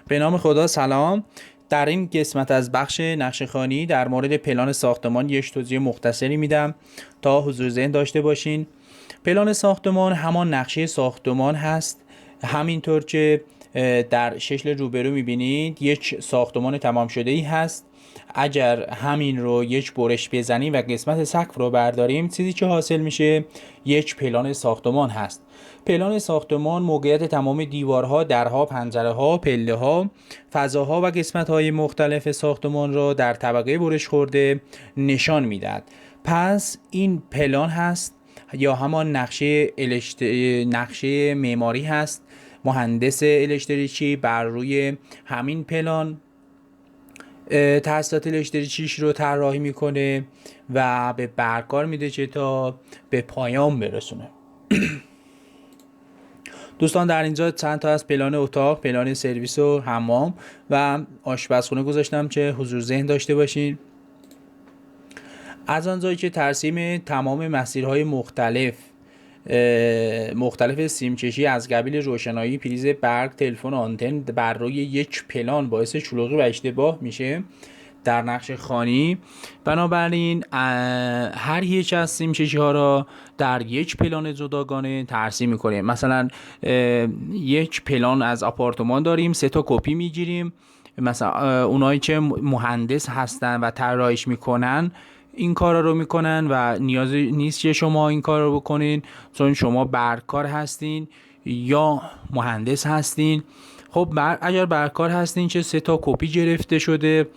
به نام خدا. سلام. در این قسمت از بخش نقشه‌خوانی در مورد پلان ساختمان یک توضیح مختصری میدم تا حضور ذهن داشته باشین. پلان ساختمان همان نقشه ساختمان هست، همینطور که در شکل روبرو میبینید یک ساختمان تمام شده ای هست. اگر همین رو یک برش بزنیم و قسمت سقف رو برداریم، چیزی که حاصل میشه یک پلان ساختمان هست. پلان ساختمان موقعیت تمام دیوارها، درها، پنجره‌ها، پله‌ها، فضاها و قسمت‌های مختلف ساختمان را در طبقه برش خورده نشان میدهد. پس این پلان هست یا همان نقشه معماری هست. مهندس الکتریکی بر روی همین پلان تاسیسات الکتریکیش رو طراحی میکنه و به برکار میده که تا به پایان برسونه. دوستان، در اینجا چند تا از پلان اتاق، پلان سرویس و حمام و آشپزخونه گذاشتم که حضور ذهن داشته باشین. از آنجایی که ترسیم تمام مسیرهای مختلف سیمکشی از قبیل روشنایی، پریز برق، تلفن، آنتن بر روی یک پلان باعث شلوغی و اشتباه میشه در نقشه خوانی، بنابراین هر یک از سیمکشی ها را در یک پلان جداگانه ترسیم میکنیم. مثلا یک پلان از آپارتمان داریم، 3 تا کپی میگیریم. مثلا اونایی که مهندس هستن و طراحیش میکنن این کارا رو میکنن و نیازی نیست که شما این کار رو بکنین، چون شما برکار هستین یا مهندس هستین. خب اگر برکار هستین که 3 تا کپی گرفته شده،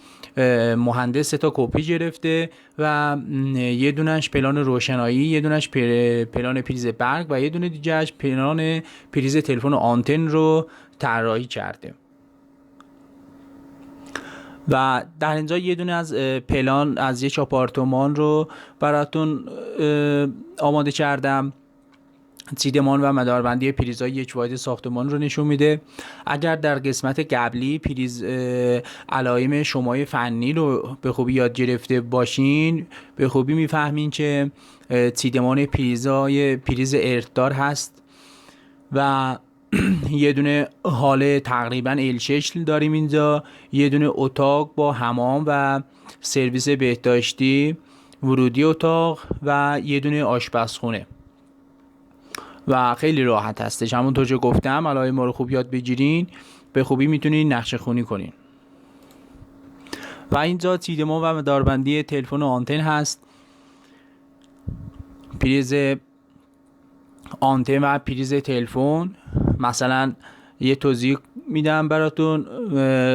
مهندس 3 تا کپی گرفته و یه دونش پلان روشنایی، یه دونش پلان پریز برق و یه دونه دیگهش پلان پریز تلفن و آنتن رو طراحی کرده. و در اینجا یه دونه از پلان از یک آپارتمان رو براتون آماده کردم. چیدمان و مداربندی پریزهای یک واحد ساختمان رو نشون میده. اگر در قسمت قبلی پریز علائم شمای فنی رو به خوبی یاد گرفته باشین، به خوبی میفهمین که چیدمان پریز ارتدار هست و یه دونه حال تقریبا ال شکل داریم اینجا، یه دونه اتاق با حمام و سرویس بهداشتی، ورودی اتاق و یه دونه آشپزخونه و خیلی راحت هستش. همونطور که گفتم علائم ما رو خوب یاد بگیرین، به خوبی میتونین نقشه خونی کنین. و اینجا چیدمان و مداربندی تلفن و آنتن هست، پریز آنتن و پریز تلفن. مثلا یه توضیح میدم براتون.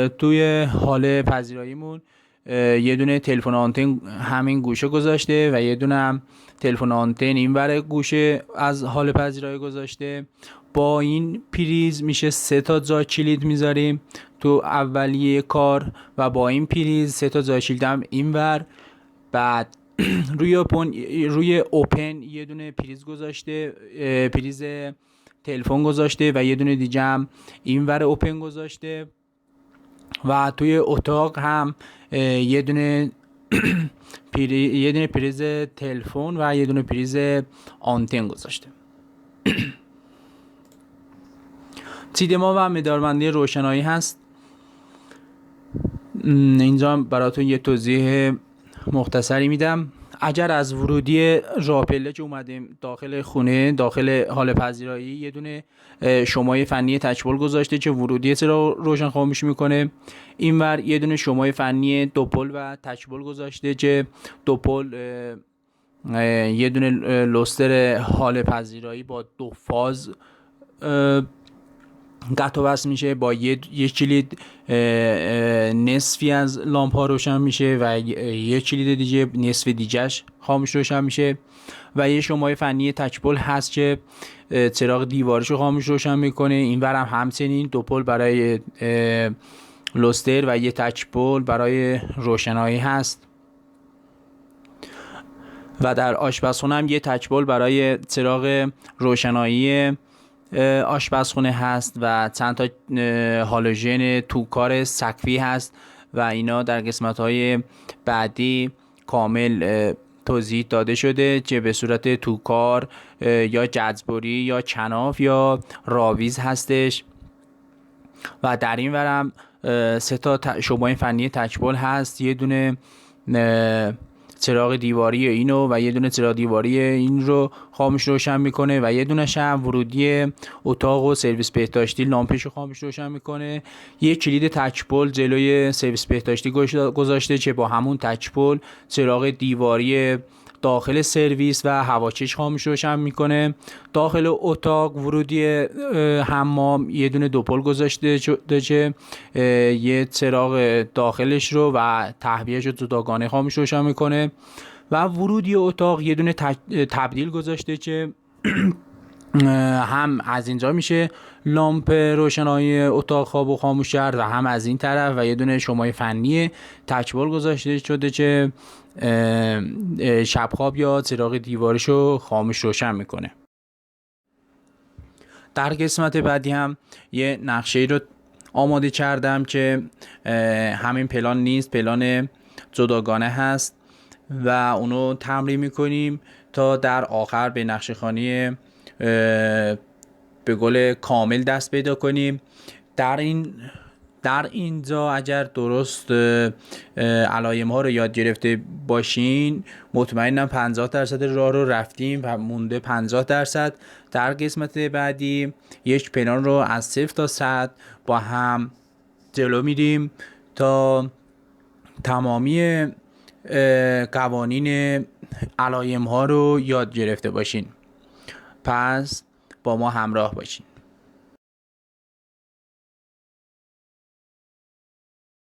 توی حال پذیراییمون یه دونه تلفن آنتن همین گوشه گذاشته و یه دونه هم تلفن آنتن این ور گوشه از حال پذیرایی گذاشته. با این پریز میشه 3 تا جا کلید میذاریم تو اولیه کار و با این پریز 3 تا جا کلید هم این ور. بعد روی اوپن یه دونه پریز گذاشته، پریز تلفن گذاشته و یه دونه دیگه هم این ور اوپن گذاشته. و توی اتاق هم یه دونه پریز تلفن و یه دونه پریز آنتن گذاشته. چیدمان و مداربندی روشنایی هست. اینجا براتون یه توضیح مختصری میدم. اگر از ورودی راپله که اومدیم داخل خونه، داخل حال پذیرایی، یه دونه شمای فنی تچبل گذاشته که ورودی رو روشن خاموش میکنه. اینور یه دونه شمای فنی دوپل و تچبل گذاشته که دوپل یه دونه لوستر حال پذیرایی با 2 فاز قطع و وصل میشه، با یک کلید نصفی از لامپ ها روشن میشه و یک کلید دیگه نصف دیگهش خاموش روشن میشه. و یه شمای فنی تچبل هست که چراغ دیوارشو خاموش روشن میکنه. این ورم همچنین 2 پل برای لوستر و یه تچبل برای روشنایی هست. و در آشپزخونه هم یه تچبل برای چراغ روشنایی آشپزخونه هست و چند تا هالوژن توکار سقفی هست و اینا در قسمت‌های بعدی کامل توضیح داده شده که به صورت توکار یا جذبوری یا کناف یا راویز هستش. و در این ورم 3 تا شبای فنی تکبل هست، یه دونه چراغ دیواری اینو و یه دونه چراغ دیواری این رو خاموش روشن میکنه و یه دونه هم ورودی اتاق و سرویس بهداشتی لامپش رو خاموش روشن میکنه. یه کلید تکبل جلوی سرویس بهداشتی گذاشته که با همون تکبل چراغ دیواری داخل سرویس و هواچش خاموش روشن میکنه. داخل اتاق ورودی حمام یه دونه دوپل گذاشته که یه چراغ داخلش رو و تهویه‌اش رو جداگانه خاموش روشن میکنه و ورودی اتاق یه دونه تبدیل گذاشته که هم از اینجا میشه لامپ روشنایی اتاق خواب و خاموش کرد و هم از این طرف، و یه دونه شمای فنی تکبل گذاشته شده که شب خواب یا چراغ دیوارشو خاموش روشن میکنه. در قسمت بعدی هم یه نقشه رو آماده کردم که همین پلان نیست، پلان جداگانه هست و اونو تمرین میکنیم تا در آخر به نقشه خانی به گل کامل دست پیدا کنیم. در اینجا اگر درست علایم ها رو یاد گرفته باشین مطمئنم 50% راه رو رفتیم و مونده 50%. در قسمت بعدی یک پلان رو از 0 تا 100 با هم جلو میریم تا تمامی قوانین علایم ها رو یاد گرفته باشین. پس با ما همراه باشین.